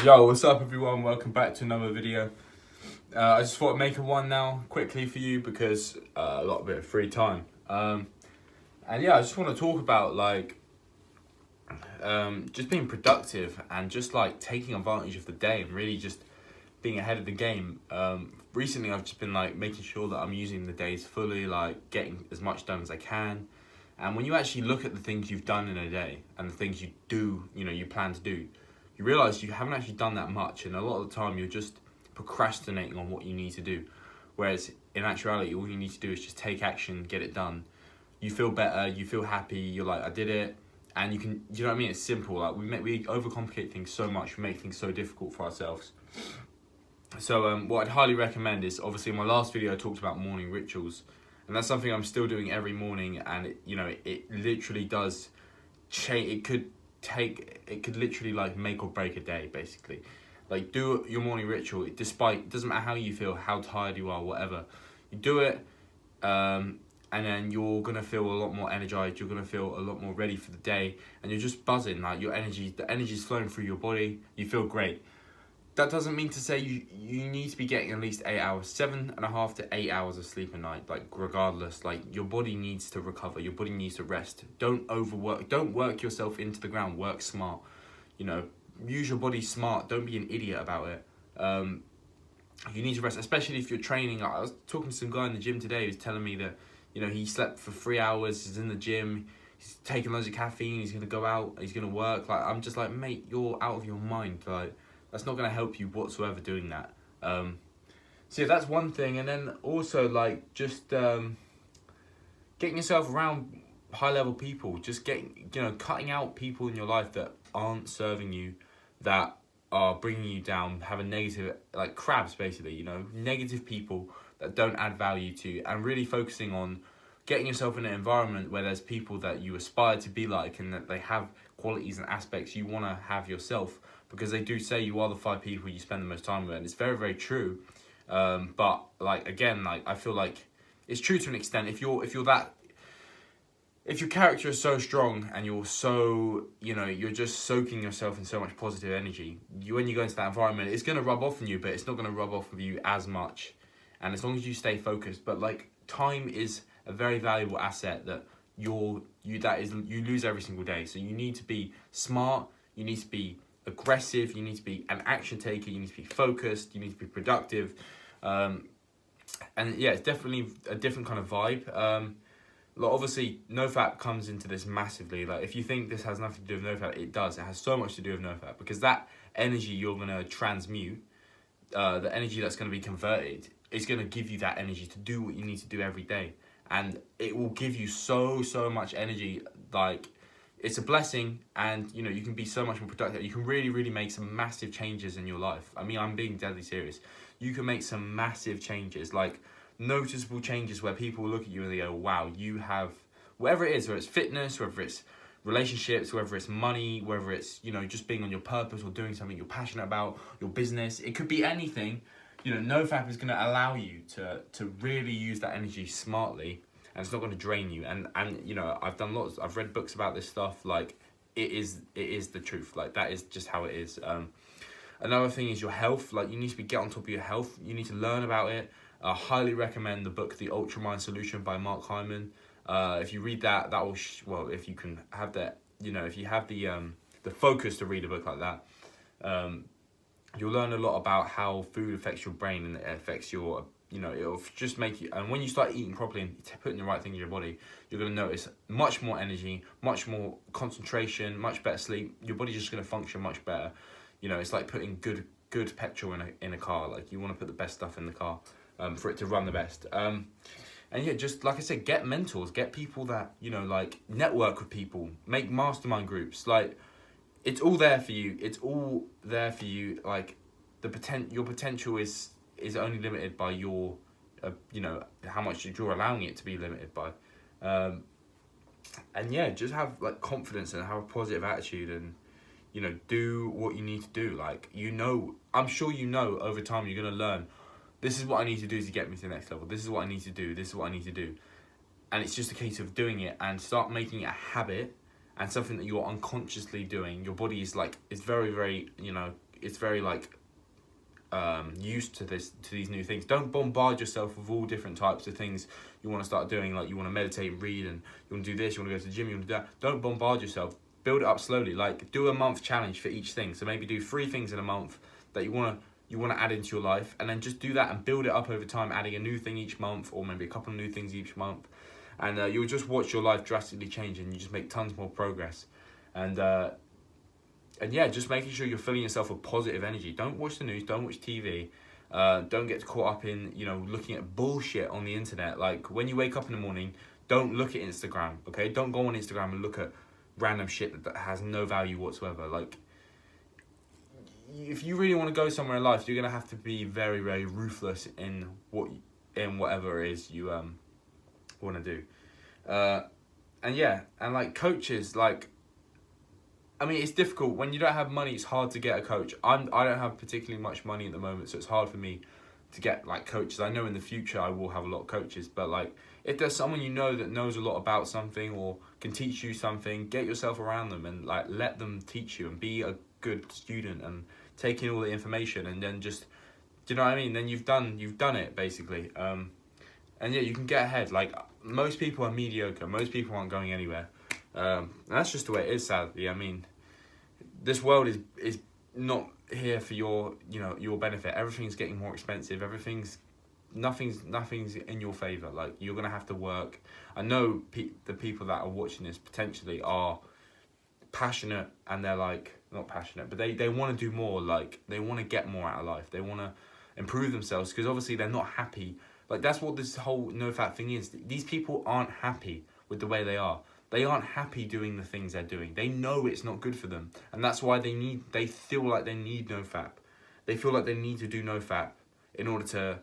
Yo, what's up everyone? Welcome back to another video. I just thought I'd make a one now quickly for you because a lot of bit of free time. And yeah, I just want to talk about just being productive and just like taking advantage of the day and really just being ahead of the game. Recently I've just been like making sure that I'm using the days fully, like getting as much done as I can. And when you actually look at the things you've done in a day and the things you do, you plan to do, you realize you haven't actually done that much, and a lot of the time you're just procrastinating on what you need to do. Whereas in actuality, all you need to do is just take action, get it done. You feel better, you feel happy, you're like, I did it, and you can, you know what I mean? It's simple. Like we overcomplicate things so much, we make things so difficult for ourselves. So what I'd highly recommend is, obviously in my last video I talked about morning rituals, and that's something I'm still doing every morning, and it literally does change. It could literally like make or break a day, basically. Like, do your morning ritual. It doesn't matter how you feel, how tired you are, whatever. You do it, and then you're gonna feel a lot more energized. You're gonna feel a lot more ready for the day, and you're just buzzing. Like the energy's flowing through your body. You feel great. That doesn't mean to say you need to be getting at least 8 hours, 7.5 to 8 hours of sleep a night. Like regardless, like your body needs to recover. Your body needs to rest. Don't overwork. Don't work yourself into the ground. Work smart. Use your body smart. Don't be an idiot about it. You need to rest, especially if you're training. I was talking to some guy in the gym today who's telling me that he slept for 3 hours. He's in the gym. He's taking loads of caffeine. He's gonna go out. He's gonna work. Like, I'm just like, mate, you're out of your mind. Like, that's not going to help you whatsoever doing that. So yeah, that's one thing. And then also like just getting yourself around high level people. Just cutting out people in your life that aren't serving you, that are bringing you down, have a negative, like crabs basically, negative people that don't add value to you, and really focusing on getting yourself in an environment where there's people that you aspire to be like, and that they have qualities and aspects you want to have yourself, because they do say you are the 5 people you spend the most time with, and it's very, very true. But like, again, like I feel like it's true to an extent. If your character is so strong and you're so, you're just soaking yourself in so much positive energy, when you go into that environment, it's going to rub off on you, but it's not going to rub off with you as much. And as long as you stay focused, but like time is a very valuable asset that you lose every single day. So you need to be smart, you need to be aggressive, you need to be an action taker, you need to be focused, you need to be productive. And yeah, it's definitely a different kind of vibe. Like obviously Nofap comes into this massively. Like if you think this has nothing to do with Nofap, it does. It has so much to do with Nofap, because that energy you're going to transmute, the energy that's going to be converted, is going to give you that energy to do what you need to do every day. And it will give you so much energy. Like, it's a blessing, and you can be so much more productive. You can really, really make some massive changes in your life. I mean, I'm being deadly serious. You can make some massive changes, like noticeable changes where people look at you and they go, wow, you have, whatever it is, whether it's fitness, whether it's relationships, whether it's money, whether it's, just being on your purpose or doing something you're passionate about, your business. It could be anything. Nofap is going to allow you to really use that energy smartly, and it's not going to drain you. And I've read books about this stuff. Like, it is the truth. Like, that is just how it is. Another thing is your health. Like, you need to get on top of your health. You need to learn about it. I highly recommend the book The Ultra Mind Solution by Mark Hyman. If you read that, that will if you can have that, if you have the focus to read a book like that, you'll learn a lot about how food affects your brain, and it affects your, it'll just make you, and when you start eating properly and putting the right thing in your body, you're going to notice much more energy, much more concentration, much better sleep. Your body's just going to function much better. It's like putting good petrol in a car. Like, you want to put the best stuff in the car, for it to run the best. And yeah, just like I said, get mentors, get people that, like, network with people, make mastermind groups. Like, it's all there for you. It's all there for you. Like, your potential is only limited by your, how much you're allowing it to be limited by. And yeah, just have like confidence and have a positive attitude, and do what you need to do. Like, I'm sure over time you're gonna learn, this is what I need to do to get me to the next level. This is what I need to do. This is what I need to do. And it's just a case of doing it, and start making it a habit and something that you're unconsciously doing. Your body is like, it's very, very, it's very like used to these new things. Don't bombard yourself with all different types of things you want to start doing. Like you want to meditate and read, and you want to do this, you want to go to the gym, you want to do that. Don't bombard yourself. Build it up slowly. Like do a month challenge for each thing. So maybe do 3 things in a month that you want to add into your life, and then just do that and build it up over time, adding a new thing each month, or maybe a couple of new things each month, and you'll just watch your life drastically change, and you just make tons more progress. And yeah, just making sure you're filling yourself with positive energy. Don't watch the news, don't watch TV, don't get caught up in, looking at bullshit on the internet. Like when you wake up in the morning, don't look at Instagram, okay? Don't go on Instagram and look at random shit that has no value whatsoever. Like, if you really want to go somewhere in life, you're gonna have to be very, very ruthless in whatever it is you want to do. And like coaches, like, I mean, it's difficult when you don't have money. It's hard to get a coach. I don't have particularly much money at the moment, so it's hard for me to get like coaches. I know in the future I will have a lot of coaches, but like if there's someone that knows a lot about something or can teach you something, get yourself around them and like let them teach you and be a good student and take in all the information, and then just, do you know what I mean? Then you've done it basically. And yeah, you can get ahead. Like most people are mediocre. Most people aren't going anywhere. And that's just the way it is, sadly. I mean, this world is not here for your benefit. Everything's getting more expensive. Nothing's in your favor. Like you're gonna have to work. I know the people that are watching this potentially are passionate, and they're like not passionate, but they want to do more. Like they want to get more out of life. They want to improve themselves because obviously they're not happy. Like that's what this whole Nofap thing is. These people aren't happy with the way they are. They aren't happy doing the things they're doing. They know it's not good for them. And that's why they feel like they need Nofap. They feel like they need to do Nofap in order to,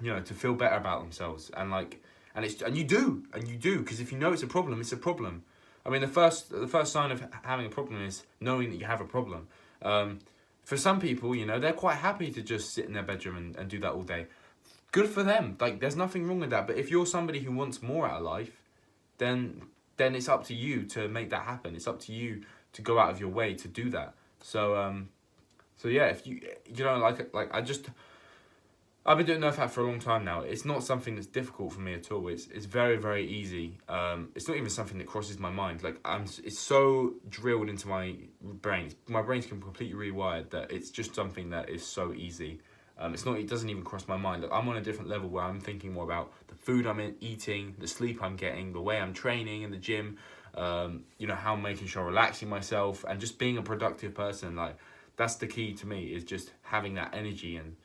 to feel better about themselves. And you do, because if you know it's a problem, it's a problem. I mean, the first sign of having a problem is knowing that you have a problem. For some people, they're quite happy to just sit in their bedroom and do that all day. Good for them. Like, there's nothing wrong with that. But if you're somebody who wants more out of life, then it's up to you to make that happen. It's up to you to go out of your way to do that. So yeah, if I've been doing Nofap for a long time now. It's not something that's difficult for me at all. It's very, very easy. It's not even something that crosses my mind. Like it's so drilled into my brain. My brain's completely rewired that it's just something that is so easy. It doesn't even cross my mind. Like, I'm on a different level where I'm thinking more about the food I'm eating, the sleep I'm getting, the way I'm training in the gym, how I'm making sure I'm relaxing myself and just being a productive person. Like that's the key to me, is just having that energy. And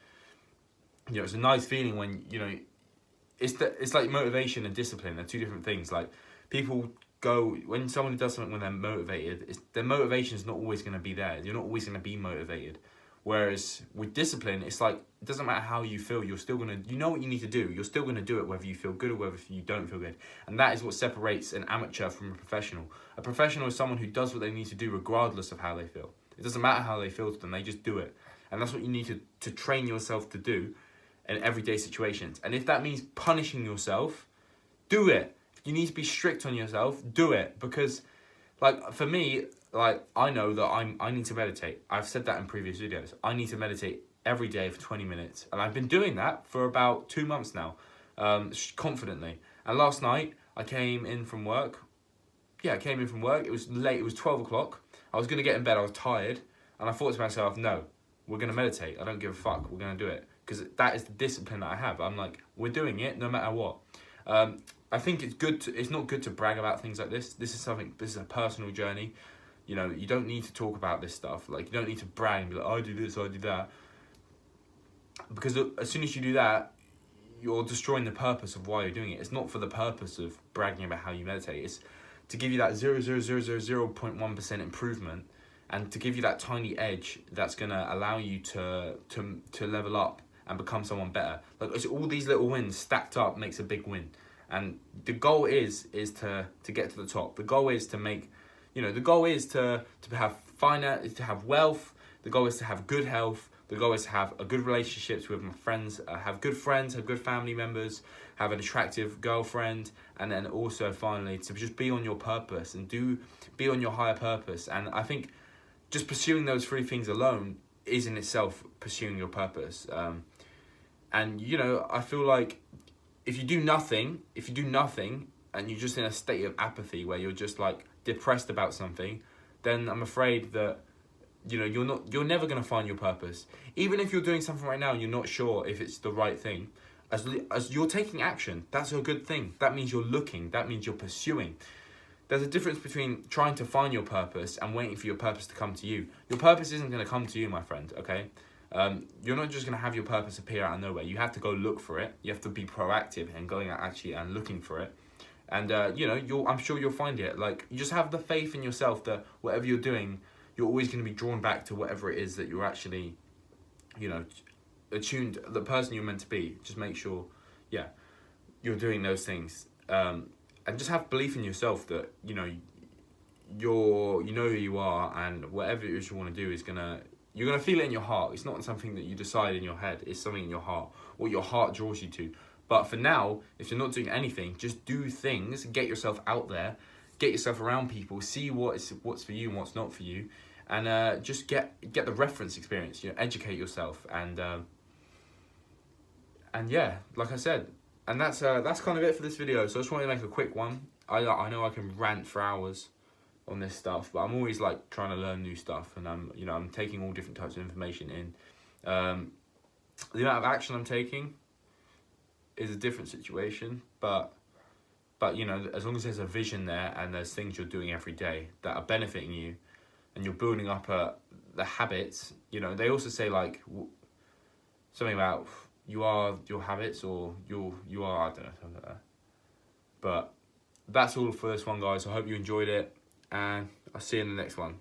it's a nice feeling when it's like motivation and discipline. They're two different things. Like people when someone does something when they're motivated, their motivation is not always going to be there. You're not always going to be motivated. Whereas with discipline, it's like, it doesn't matter how you feel, you're still going to, you know what you need to do. You're still going to do it whether you feel good or whether you don't feel good. And that is what separates an amateur from a professional. A professional is someone who does what they need to do regardless of how they feel. It doesn't matter how they feel to them, they just do it. And that's what you need to train yourself to do in everyday situations. And if that means punishing yourself, do it. If you need to be strict on yourself, do it. Because like for me, like I know that I need to meditate. I've said that in previous videos. I need to meditate every day for 20 minutes. And I've been doing that for about 2 months now, confidently. And last night I came in from work. It was late, it was 12 o'clock. I was gonna get in bed, I was tired. And I thought to myself, no, we're gonna meditate. I don't give a fuck, we're gonna do it. Because that is the discipline that I have. I'm like, we're doing it no matter what. I think it's not good to brag about things like this. This is a personal journey. You don't need to talk about this stuff. Like, you don't need to brag and be like, I do this, I do that. Because as soon as you do that, you're destroying the purpose of why you're doing it. It's not for the purpose of bragging about how you meditate. It's to give you that 0.1% improvement, and to give you that tiny edge that's going to allow you to level up and become someone better. Like, it's all these little wins stacked up makes a big win. And the goal is to get to the top. The goal is to make, the goal is to have finance, to have wealth. The goal is to have good health. The goal is to have a good relationships with my friends, have good friends, have good family members, have an attractive girlfriend, and then also finally to just be on your purpose and be on your higher purpose. And I think just pursuing those three things alone is in itself pursuing your purpose. And you know, I feel like if you do nothing and you're just in a state of apathy where you're just like depressed about something, then I'm afraid that, you know, you're never going to find your purpose. Even if you're doing something right now and you're not sure if it's the right thing, as you're taking action, that's a good thing. That means you're looking, that means you're pursuing. There's a difference between trying to find your purpose and waiting for your purpose to come to you. Your purpose isn't going to come to you, my friend, okay? You're not just going to have your purpose appear out of nowhere. You have to go look for it. You have to be proactive and going out actually and looking for it. And, you know, I'm sure you'll find it. Like, you just have the faith in yourself that whatever you're doing, you're always going to be drawn back to whatever it is that you're actually, you know, attuned, the person you're meant to be. Just make sure, yeah, you're doing those things. And just have belief in yourself that, you know, you know who you are, and whatever it is you want to do is you're gonna feel it in your heart. It's not something that you decide in your head. It's something in your heart, what your heart draws you to. But for now, if you're not doing anything, just do things, get yourself out there, get yourself around people, see what's for you and what's not for you, and just get the reference experience. You know, educate yourself, and yeah, like I said, and that's kind of it for this video. So I just wanted to make a quick one. I know I can rant for hours on this stuff, but I'm always like trying to learn new stuff, and I'm taking all different types of information in. The amount of action I'm taking is a different situation, but you know, as long as there's a vision there and there's things you're doing every day that are benefiting you, and you're building up the habits. You know, they also say like something about you are your habits, or you are, I don't know, something like that. But that's all for this one, guys. I hope you enjoyed it, and I'll see you in the next one.